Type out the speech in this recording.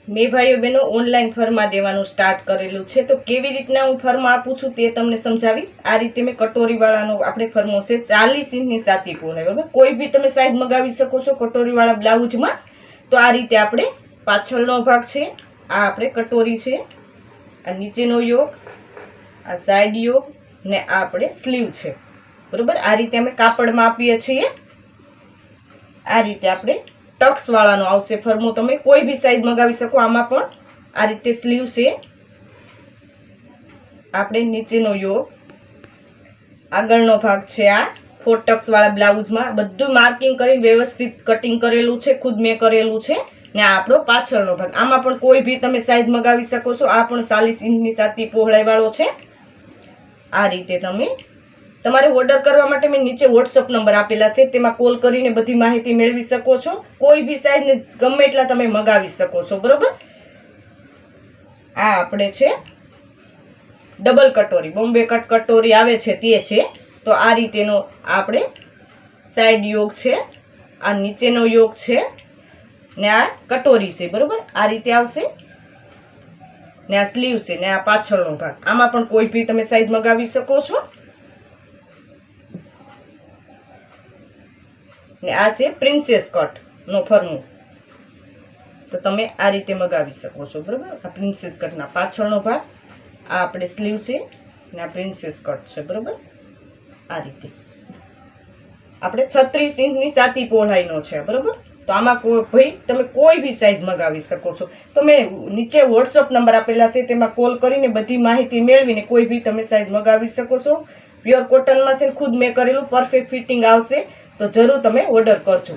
મેં ભાઈઓ બહેનો ઓનલાઈન ફર્મા દેવાનું સ્ટાર્ટ કરેલું છે, તો કેવી રીતના હું ફર્મા આપું છું તે તમને સમજાવીશ. આ રીતે મેં કટોરીવાળાનો આપણે ફર્મો છે 40 ઇંચની સાતી પૂર્ણ, બરાબર. કોઈ બી તમે સાઈઝ મગાવી શકો છો કટોરીવાળા બ્લાઉઝમાં. તો આ રીતે આપણે પાછળનો ભાગ છે, આ આપણે કટોરી છે, આ નીચેનો યોગ, આ સાઈડ યોગ ને આ આપણે સ્લીવ છે, બરોબર. આ રીતે અમે કાપડમાં આપીએ છીએ. આ રીતે આપણે ટક્સ વાળાનો આવશે ફર્મો, તમે કોઈ બી સાઈઝ મગાવી શકો. આમાં પણ આ રીતે સ્લીવ છે, આપણે નીચેનો યોગ, આગળનો ભાગ છે આ 4 ટક્સ વાળા બ્લાઉઝમાં બધું માર્કિંગ કરી વ્યવસ્થિત કટિંગ કરેલું છે, ખુદ મેં કરેલું છે. ને આ આપણો પાછળનો ભાગ, આમાં પણ કોઈ બી તમે સાઈઝ મગાવી શકો છો. આ પણ 40 ઇંચની સાતી પહોળાઈ વાળો છે. આ રીતે તમે તમારે ઓર્ડર કરવા માટે મેં નીચે વોટ્સઅપ નંબર આપેલા છે, તેમાં કોલ કરીને બધી માહિતી મેળવી શકો છો. કોઈ બી સાઈઝને ગમે એટલા તમે મગાવી શકો છો, બરોબર. આ આપણે છે ડબલ કટોરી, બોમ્બે કટ કટોરી આવે છે તે છે. તો આ રીતેનો આપણે સાઈડ યોગ છે, આ નીચેનો યોગ છે ને આ કટોરી છે, બરોબર. આ રીતે આવશે ને આ સ્લીવ છે ને આ પાછળનો ભાગ. આમાં પણ કોઈ બી તમે સાઈઝ મગાવી શકો છો. ને આ છે પ્રિન્સેસ કટ નો ફર્મો, તો તમે આ રીતે મગાવી શકો છો, બરોબર. આ પ્રિન્સેસ કટના પાછળનો ભાગ, આ આપણે સ્લીવ છે ને આ પ્રિન્સેસ કટ છે, બરોબર. આ રીતે આપણે 36 ઇંચની સાતી પહોળાઈનો છે, બરોબર. તો આમાં ભાઈ તમે કોઈ બી સાઈઝ મગાવી શકો છો. તો મેં નીચે વોટ્સઅપ નંબર આપેલા છે, તેમાં કોલ કરીને બધી માહિતી મેળવીને કોઈ બી તમે સાઈઝ મગાવી શકો છો. પ્યોર કોટનમાં છે, ખુદ મેં કરેલું, પરફેક્ટ ફિટિંગ આવશે. તો જરૂર તમે ઓર્ડર કરજો.